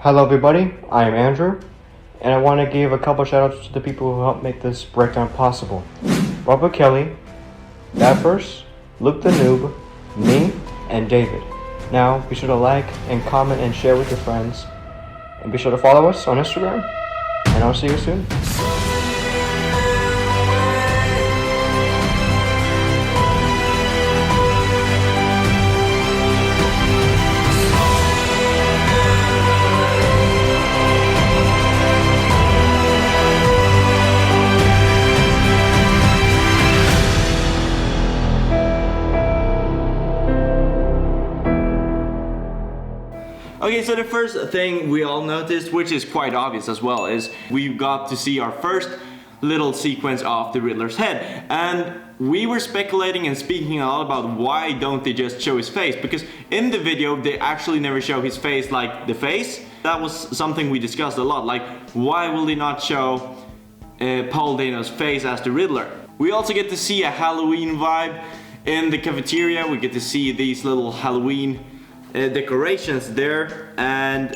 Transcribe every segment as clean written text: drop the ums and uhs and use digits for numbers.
Hello everybody, I am Andrew, and I want to give a couple shoutouts to the people who helped make this breakdown possible. Robert Kelly, BAT.VERSE, Luke the Noob, me, and David. Now, be sure to like and comment and share with your friends, and be sure to follow us on Instagram, and I'll see you soon. Okay, so the first thing we all noticed, which is quite obvious as well, is we got to see our first little sequence of the Riddler's head. And we were speculating and speaking a lot about why don't they just show his face, because in the video they actually never show his face, like the face. That was something we discussed a lot, like why will they not show Paul Dano's face as the Riddler? We also get to see a Halloween vibe in the cafeteria. We get to see these little Halloween decorations there, and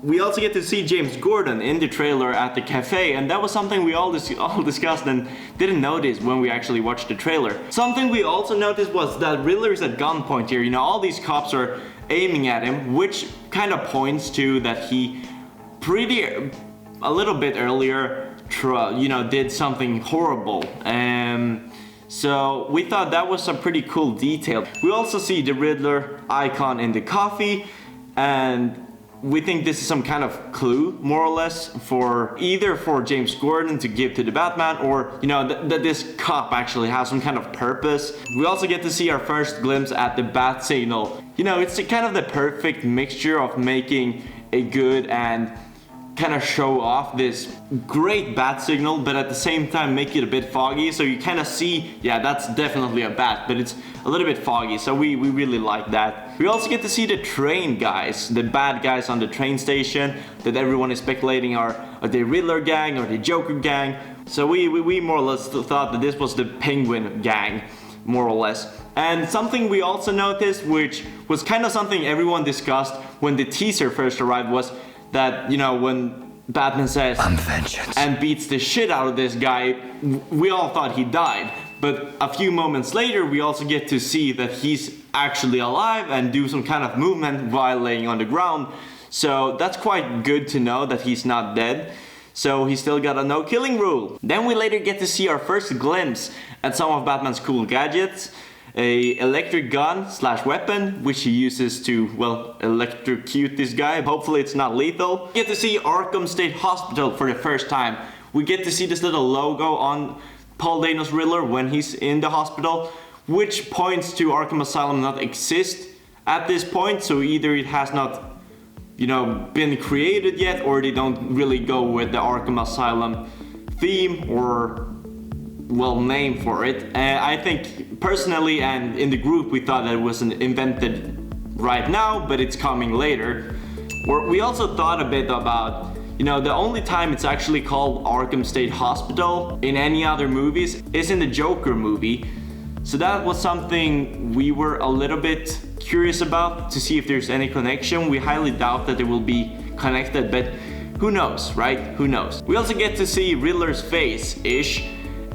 we also get to see James Gordon in the trailer at the cafe, and that was something we all discussed and didn't notice when we actually watched the trailer. Something we also noticed was that Riddler is at gunpoint here. You know, all these cops are aiming at him, which kind of points to that he a little bit earlier did something horrible. So we thought that was a pretty cool detail. We also see the Riddler icon in the coffee, and we think this is some kind of clue, more or less, for either for James Gordon to give to the Batman, or that this cop actually has some kind of purpose. We also get to see our first glimpse at the bat signal. It's kind of the perfect mixture of making a good and kind of show off this great bat signal, but at the same time make it a bit foggy, so you kind of see, yeah, that's definitely a bat, but it's a little bit foggy, so we really like that. We also get to see the train guys, the bad guys on the train station that everyone is speculating are the Riddler gang or the Joker gang. So we more or less thought that this was the Penguin gang, more or less. And something we also noticed, which was kind of something everyone discussed when the teaser first arrived, was that, when Batman says, "I'm vengeance," and beats the shit out of this guy, we all thought he died. But a few moments later, we also get to see that he's actually alive and do some kind of movement while laying on the ground. So that's quite good to know that he's not dead. So he's still got a no killing rule. Then we later get to see our first glimpse at some of Batman's cool gadgets. A electric gun / weapon, which he uses to, well, electrocute this guy. Hopefully it's not lethal. We get to see Arkham State Hospital for the first time. We get to see this little logo on Paul Dano's Riddler when he's in the hospital, which points to Arkham Asylum not exist at this point. So either it has not, been created yet, or they don't really go with the Arkham Asylum theme or, well, name for it. I think personally and in the group we thought that it wasn't invented right now, but it's coming later. We also thought a bit about, the only time it's actually called Arkham State Hospital in any other movies is in the Joker movie. So that was something we were a little bit curious about, to see if there's any connection. We highly doubt that it will be connected, but who knows, right? Who knows? We also get to see Riddler's face-ish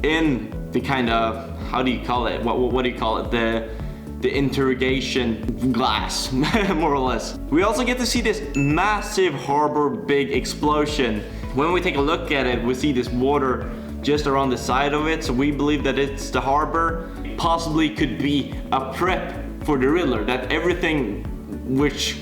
in the kind of, how do you call it? What do you call it? The interrogation glass, more or less. We also get to see this massive harbor big explosion. When we take a look at it, we see this water just around the side of it, so we believe that it's the harbor. Possibly could be a prep for the Riddler, that everything, which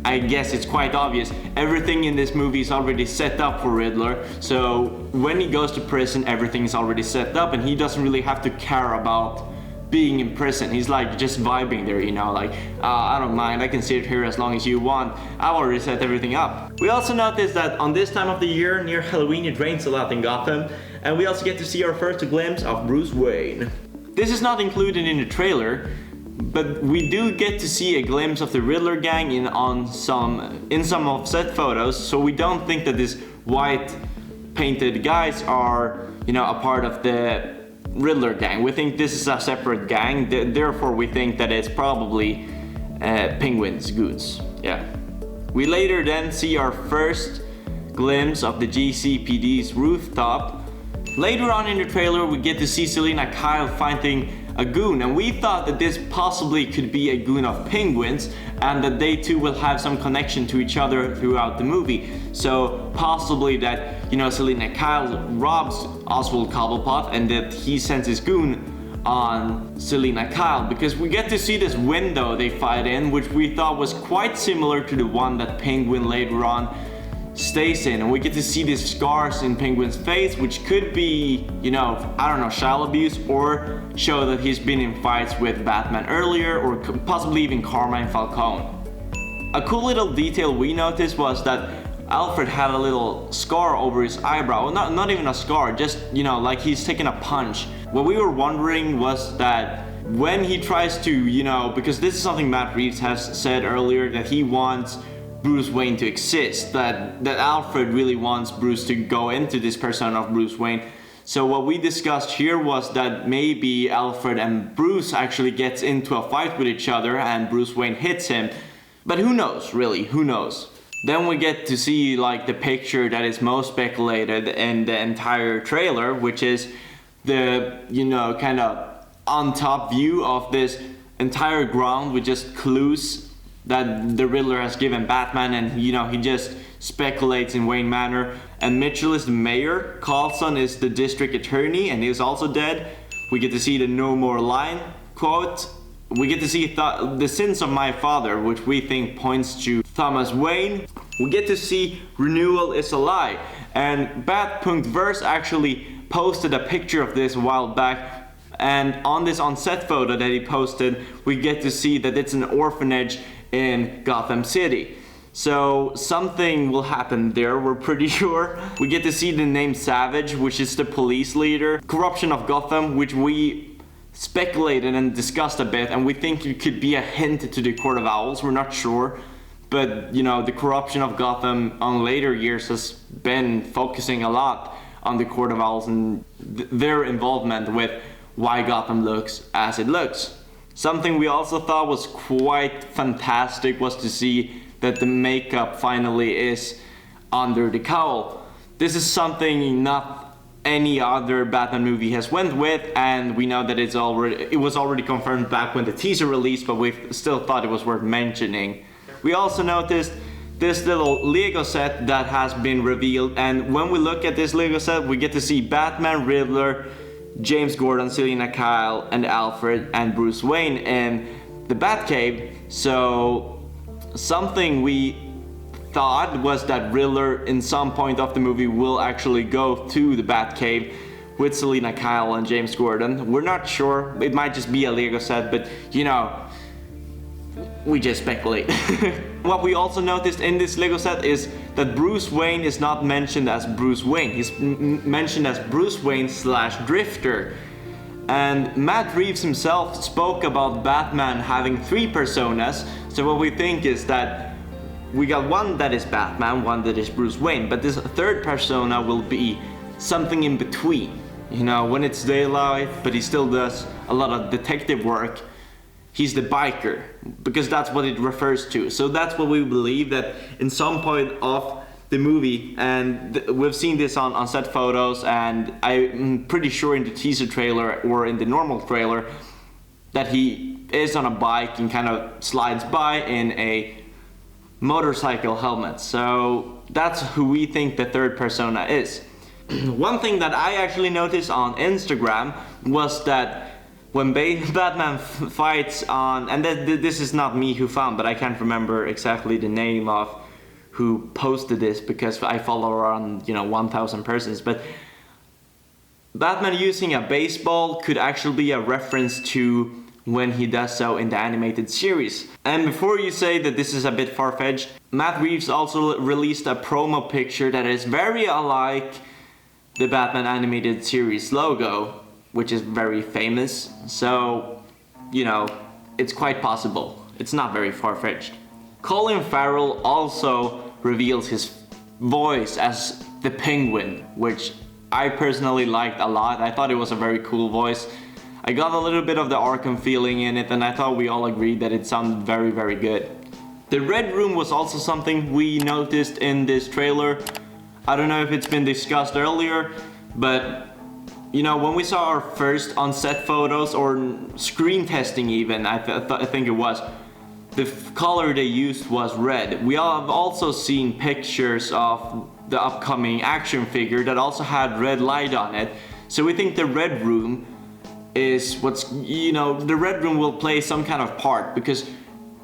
I guess it's quite obvious, everything in this movie is already set up for Riddler. So when he goes to prison, everything is already set up, and he doesn't really have to care about being in prison. He's like just vibing there, like, I don't mind, I can sit here as long as you want, I've already set everything up. We also noticed that on this time of the year, near Halloween, it rains a lot in Gotham, and we also get to see our first glimpse of Bruce Wayne. This is not included in the trailer, but we do get to see a glimpse of the Riddler gang in some offset photos, so we don't think that these white painted guys are, a part of the Riddler gang. We think this is a separate gang, therefore we think that it's probably Penguin's goons. Yeah. We later then see our first glimpse of the GCPD's rooftop. Later on in the trailer, we get to see Selina Kyle finding a goon, and we thought that this possibly could be a goon of penguins and that they two will have some connection to each other throughout the movie. So possibly that, you know, Selina Kyle robs Oswald Cobblepot and that he sends his goon on Selina Kyle, because we get to see this window they fight in, which we thought was quite similar to the one that Penguin later on stays in, and we get to see these scars in Penguin's face, which could be, you know, I don't know, child abuse, or show that he's been in fights with Batman earlier, or possibly even Carmine Falcone. A cool little detail we noticed was that Alfred had a little scar over his eyebrow. Well, not even a scar, just, you know, like he's taken a punch. What we were wondering was that when he tries to, you know, because this is something Matt Reeves has said earlier, that he wants Bruce Wayne to exist, that Alfred really wants Bruce to go into this persona of Bruce Wayne. So what we discussed here was that maybe Alfred and Bruce actually gets into a fight with each other and Bruce Wayne hits him. But who knows, really, who knows? Then we get to see like the picture that is most speculated in the entire trailer, which is the, you know, kind of on top view of this entire ground with just clues that the Riddler has given Batman, and, you know, he just speculates in Wayne Manor. And Mitchell is the mayor, Carlson is the district attorney, and he is also dead. We get to see the "no more" line quote. We get to see the sins of my father, which we think points to Thomas Wayne. We get to see renewal is a lie, and BAT.VERSE actually posted a picture of this a while back, and on this on-set photo that he posted, we get to see that it's an orphanage in Gotham City. So something will happen there, we're pretty sure. We get to see the name Savage, which is the police leader. Corruption of Gotham, which we speculated and discussed a bit, and we think it could be a hint to the Court of Owls, we're not sure. But, you know, the corruption of Gotham on later years has been focusing a lot on the Court of Owls and their involvement with why Gotham looks as it looks. Something we also thought was quite fantastic was to see that the makeup finally is under the cowl. This is something not any other Batman movie has went with, and we know that it was already confirmed back when the teaser released, but we still thought it was worth mentioning. We also noticed this little Lego set that has been revealed, and when we look at this Lego set, we get to see Batman, Riddler, James Gordon, Selina Kyle, and Alfred and Bruce Wayne in the Batcave. So something we thought was that Riddler in some point of the movie will actually go to the Batcave with Selina Kyle and James Gordon. We're not sure, it might just be a Lego set, but, you know, we just speculate. What we also noticed in this Lego set is that Bruce Wayne is not mentioned as Bruce Wayne. He's mentioned as Bruce Wayne / Drifter. And Matt Reeves himself spoke about Batman having 3 personas. So what we think is that we got one that is Batman, one that is Bruce Wayne, but this third persona will be something in between. You know, when it's daylight, but he still does a lot of detective work. He's the biker, because that's what it refers to. So that's what we believe, that in some point of the movie, and we've seen this on set photos, and I'm pretty sure in the teaser trailer or in the normal trailer, that he is on a bike and kind of slides by in a motorcycle helmet. So that's who we think the third persona is. One thing that I actually noticed on Instagram was that when Batman fights on, and this is not me who found, but I can't remember exactly the name of who posted this because I follow around, you know, 1,000 persons, but Batman using a baseball could actually be a reference to when he does so in the animated series. And before you say that this is a bit far-fetched, Matt Reeves also released a promo picture that is very alike the Batman animated series logo, which is very famous. So, you know, it's quite possible. It's not very far-fetched. Colin Farrell also reveals his voice as the Penguin, which I personally liked a lot. I thought it was a very cool voice. I got a little bit of the Arkham feeling in it, and I thought we all agreed that it sounded very, very good. The Red Room was also something we noticed in this trailer. I don't know if it's been discussed earlier, but you know, when we saw our first on-set photos or screen testing even, I think it was, the color they used was red. We have also seen pictures of the upcoming action figure that also had red light on it. So we think the Red Room is what's, you know, the Red Room will play some kind of part, because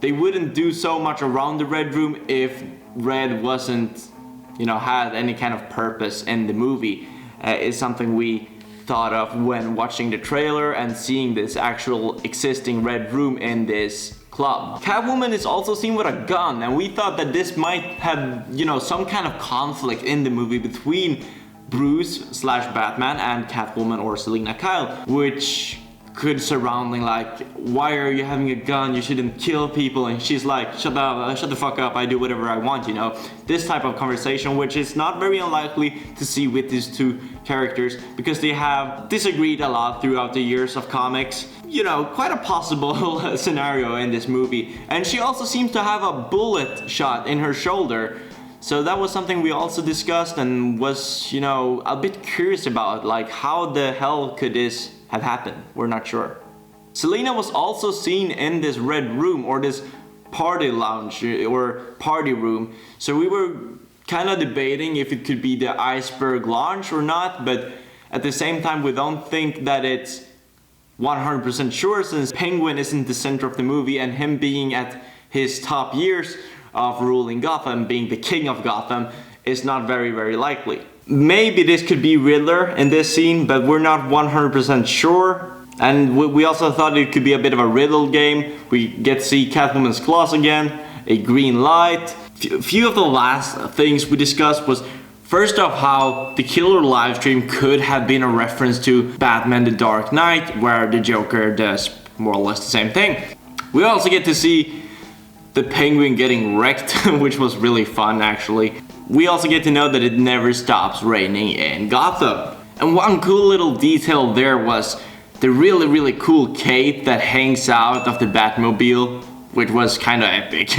they wouldn't do so much around the Red Room if red wasn't, you know, had any kind of purpose in the movie. Is something we thought of when watching the trailer and seeing this actual existing Red Room in this club. Catwoman is also seen with a gun, and we thought that this might have, you know, some kind of conflict in the movie between Bruce/Batman and Catwoman or Selina Kyle, which could surrounding like, why are you having a gun, you shouldn't kill people, and she's like, shut the fuck up, I do whatever I want, you know, this type of conversation, which is not very unlikely to see with these two characters, because they have disagreed a lot throughout the years of comics. You know, quite a possible scenario in this movie. And she also seems to have a bullet shot in her shoulder, so that was something we also discussed and was, you know, a bit curious about, like, how the hell could this have happened? We're not sure. Selina was also seen in this Red Room, or this party lounge or party room. So we were kind of debating if it could be the Iceberg Lounge or not, but at the same time we don't think that it's 100% sure, since Penguin isn't the center of the movie, and him being at his top years of ruling Gotham, being the king of Gotham, is not very likely. Maybe this could be Riddler in this scene, but we're not 100% sure. And we also thought it could be a bit of a riddle game. We get to see Catwoman's claws again, a green light. Few of the last things we discussed was, first off, how the killer livestream could have been a reference to Batman The Dark Knight, where the Joker does more or less the same thing. We also get to see the Penguin getting wrecked, which was really fun actually. We also get to know that it never stops raining in Gotham. And one cool little detail there was the really cool cape that hangs out of the Batmobile, which was kind of epic.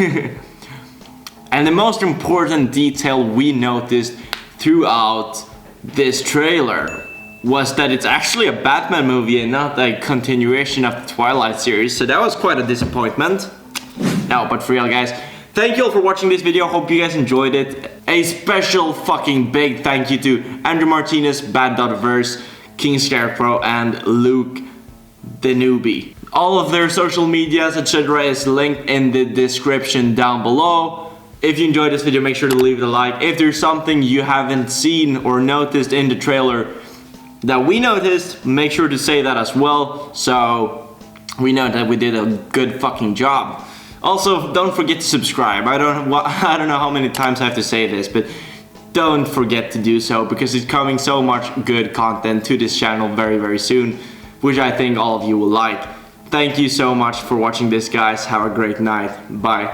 And the most important detail we noticed throughout this trailer was that it's actually a Batman movie and not a continuation of the Twilight series, so that was quite a disappointment. No, but for real guys, thank you all for watching this video, hope you guys enjoyed it. A special fucking big thank you to Andrew Martinez, BAT.VERSE, King Scarecrow, and Luke the Newbie. All of their social medias, etc. is linked in the description down below. If you enjoyed this video, make sure to leave it a like. If there's something you haven't seen or noticed in the trailer that we noticed, make sure to say that as well, so we know that we did a good fucking job. Also, don't forget to subscribe. I don't know how many times I have to say this, but don't forget to do so, because it's coming so much good content to this channel very soon, which I think all of you will like. Thank you so much for watching this, guys. Have a great night. Bye.